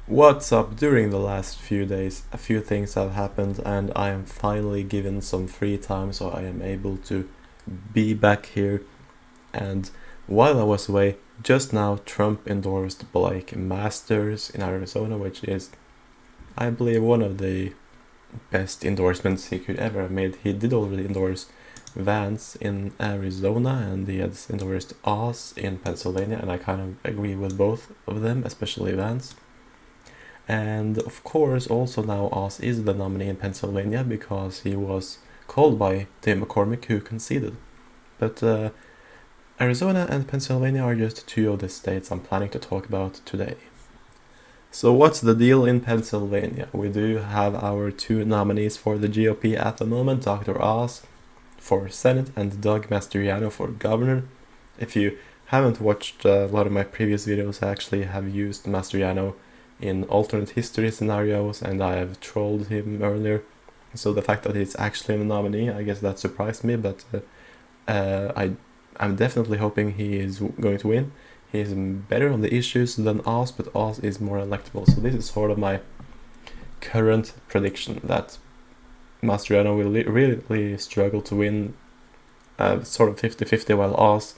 What's up? During the last few days, a few things have happened, and I am finally given some free time, so I am able to be back here. And while I was away, just now Trump endorsed Blake Masters in Arizona, which is, I believe, one of the best endorsements he could ever have made. He did already endorse Vance in Arizona, and he has endorsed Oz in Pennsylvania, and I kind of agree with both of them, especially Vance. And of course, also now Oz is the nominee in Pennsylvania because he was called by Tim McCormick, who conceded. But Arizona and Pennsylvania are just two of the states I'm planning to talk about today. So, what's the deal in Pennsylvania? We do have our two nominees for the GOP at the moment, Dr. Oz for Senate and Doug Mastriano for governor. If you haven't watched a lot of my previous videos, I actually have used Mastriano in alternate history scenarios, and I have trolled him earlier. So the fact that he's actually a nominee, I guess that surprised me, but I'm definitely hoping he is going to win. He's better on the issues than Oz, but Oz is more electable. So this is sort of my current prediction that Mastriano will really struggle to win, sort of 50-50, while Oz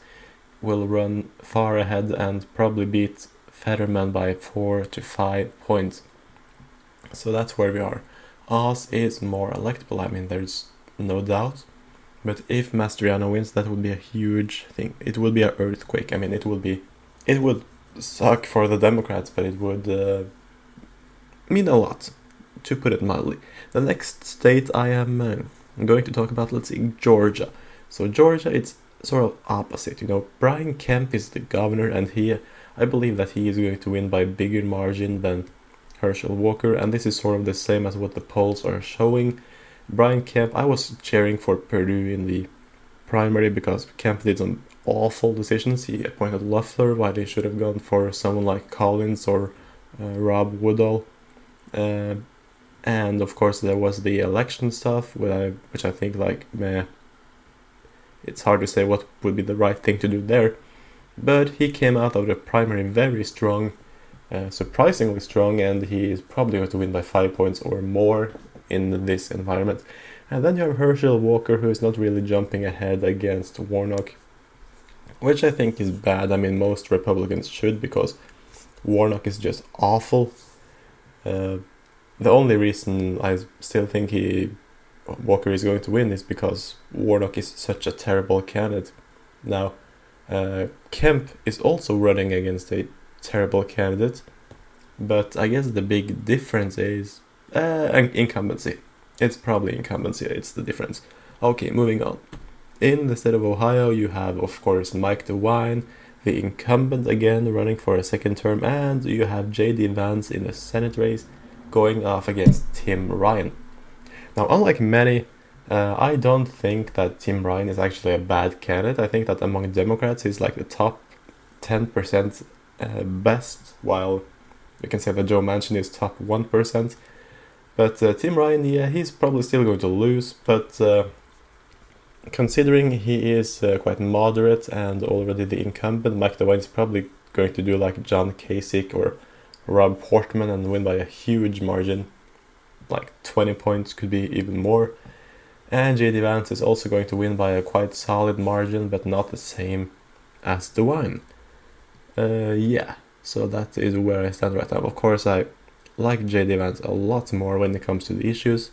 will run far ahead and probably beat Fetterman by 4 to 5 points. So that's where we are. Oz is more electable, I mean, there's no doubt. But if Mastriano wins, that would be a huge thing. It would be an earthquake. I mean, it would suck for the Democrats, but it would mean a lot, to put it mildly. The next state I am going to talk about, let's see, Georgia. So Georgia, it's sort of opposite. Brian Kemp is the governor, and I believe that he is going to win by a bigger margin than Herschel Walker, and this is sort of the same as what the polls are showing. Brian Kemp, I was cheering for Purdue in the primary because Kemp did some awful decisions. He appointed Loeffler while he should have gone for someone like Collins or Rob Woodall. And of course there was the election stuff, which I think, like, meh, it's hard to say what would be the right thing to do there. But he came out of the primary very strong, surprisingly strong, and he is probably going to win by 5 points or more in this environment. And then you have Herschel Walker, who is not really jumping ahead against Warnock, which I think is bad. I mean, most Republicans should, because Warnock is just awful. The only reason I still think Walker is going to win is because Warnock is such a terrible candidate. Now, Kemp is also running against a terrible candidate, but I guess the big difference is incumbency. It's probably incumbency, it's the difference. Okay, moving on. In the state of Ohio, you have, of course, Mike DeWine, the incumbent again, running for a second term, and you have J.D. Vance in the Senate race going off against Tim Ryan. Now, unlike many, I don't think that Tim Ryan is actually a bad candidate. I think that among Democrats, he's like the top 10% best, while you can say that Joe Manchin is top 1%. But Tim Ryan, yeah, he's probably still going to lose, but considering he is quite moderate and already the incumbent, Mike DeWine is probably going to do like John Kasich or Rob Portman and win by a huge margin, like 20 points, could be even more. And J.D. Vance is also going to win by a quite solid margin, but not the same as DeWine. Yeah, so that is where I stand right now. Of course, I like J.D. Vance a lot more when it comes to the issues,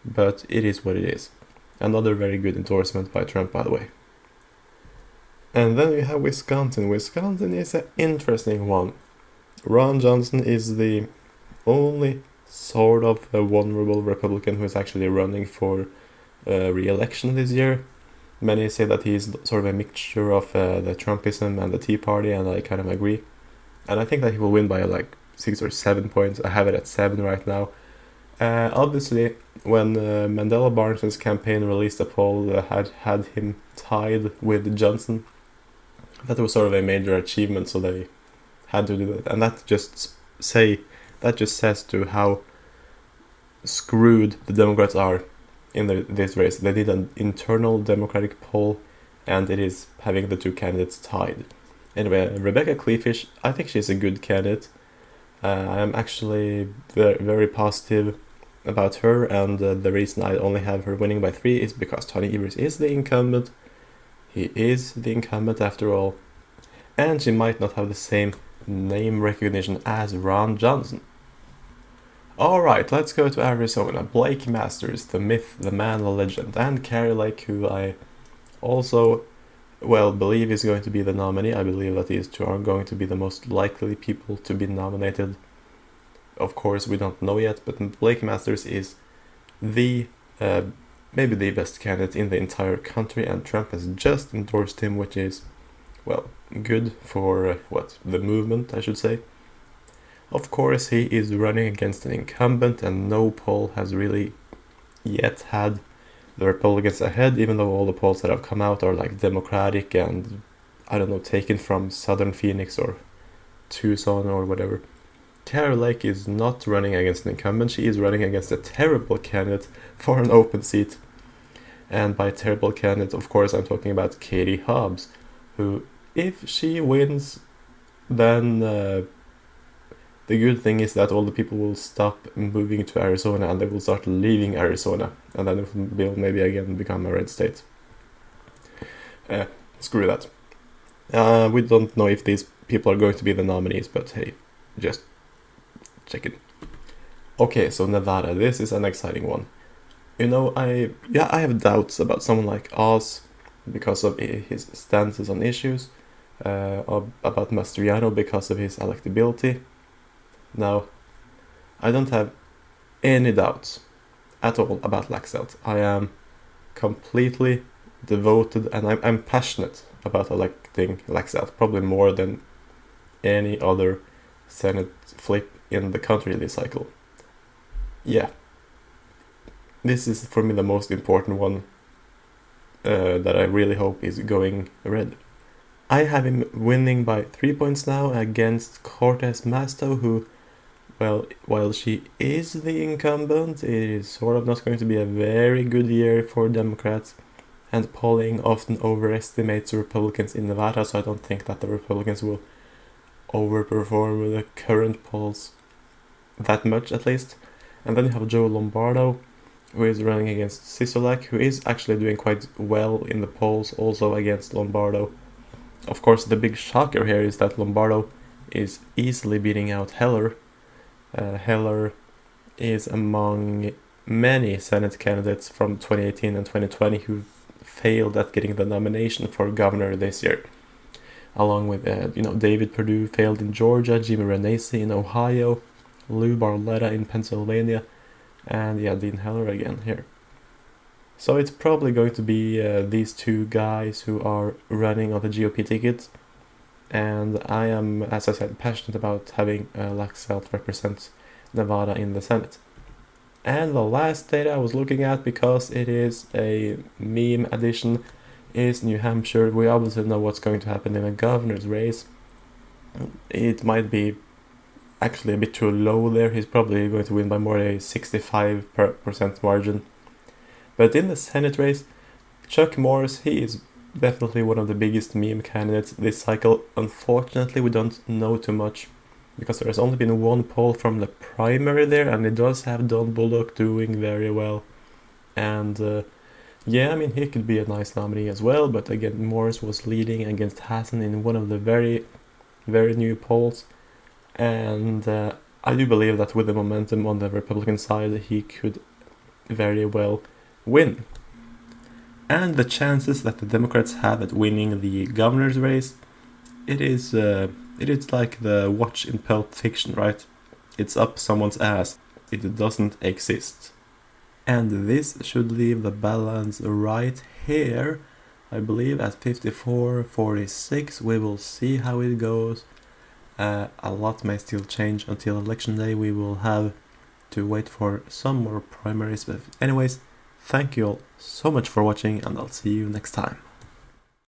but it is what it is. Another very good endorsement by Trump, by the way. And then we have Wisconsin. Wisconsin is an interesting one. Ron Johnson is the only sort of a vulnerable Republican who is actually running for re-election this year. Many say that he's sort of a mixture of the Trumpism and the Tea Party, and I kind of agree. And I think that he will win by like 6 or 7 points. I have it at 7 right now. Obviously, when Mandela Barnes' campaign released a poll that had him tied with Johnson, that was sort of a major achievement, so they had to do that. And that just says to how screwed the Democrats are in this race. They did an internal Democratic poll, and it is having the two candidates tied. Anyway, Rebecca Kleefisch, I think she's a good candidate. I'm actually very positive about her, and the reason I only have her winning by 3 is because Tony Evers is the incumbent. He is the incumbent after all, and she might not have the same name recognition as Ron Johnson. Alright, let's go to Arizona. Blake Masters, the myth, the man, the legend, and Carrie Lake, who I also, believe is going to be the nominee. I believe that these two are going to be the most likely people to be nominated. Of course, we don't know yet, but Blake Masters is the maybe the best candidate in the entire country, and Trump has just endorsed him, which is, good for the movement, I should say. Of course, he is running against an incumbent, and no poll has really yet had the Republicans ahead, even though all the polls that have come out are like Democratic and, I don't know, taken from Southern Phoenix or Tucson or whatever. Carrie Lake is not running against an incumbent, she is running against a terrible candidate for an open seat. And by terrible candidate, of course, I'm talking about Katie Hobbs, who, if she wins, then the good thing is that all the people will stop moving to Arizona and they will start leaving Arizona, and then it will maybe again become a red state. Screw that. We don't know if these people are going to be the nominees, but hey, just check it. Okay, so Nevada, this is an exciting one. You know, I have doubts about someone like Oz because of his stances on issues, about Mastriano because of his electability. Now, I don't have any doubts at all about Laxalt. I am completely devoted and I'm passionate about electing Laxalt, probably more than any other Senate flip in the country this cycle. Yeah. This is for me the most important one that I really hope is going red. I have him winning by 3 points now against Cortez Masto, who, while she is the incumbent, it is sort of not going to be a very good year for Democrats, and polling often overestimates Republicans in Nevada, so I don't think that the Republicans will overperform the current polls that much, at least. And then you have Joe Lombardo, who is running against Sisolak, who is actually doing quite well in the polls, also against Lombardo. Of course, the big shocker here is that Lombardo is easily beating out Heller. Heller is among many Senate candidates from 2018 and 2020 who failed at getting the nomination for governor this year. Along with, David Perdue failed in Georgia, Jimmy Renacci in Ohio, Lou Barletta in Pennsylvania, and Dean Heller again here. So it's probably going to be these two guys who are running on the GOP ticket, and I am, as I said, passionate about having Laxalt represent Nevada in the Senate. And the last state I was looking at, because it is a meme edition, is New Hampshire. We obviously know what's going to happen in the governor's race. It might be actually a bit too low there. He's probably going to win by more than a 65% margin. But in the Senate race, Chuck Morris, he is definitely one of the biggest meme candidates this cycle. Unfortunately, we don't know too much because there has only been one poll from the primary there, and it does have Don Bullock doing very well. And he could be a nice nominee as well, but again, Morris was leading against Hassan in one of the very, very new polls. And I do believe that with the momentum on the Republican side, he could very well win. And the chances that the Democrats have at winning the governor's race, it is like the watch in Pulp Fiction, right? It's up someone's ass. It doesn't exist. And this should leave the balance right here, I believe, at 54-46. We will see how it goes. A lot may still change until election day. We will have to wait for some more primaries. But anyways, thank you all so much for watching, and I'll see you next time.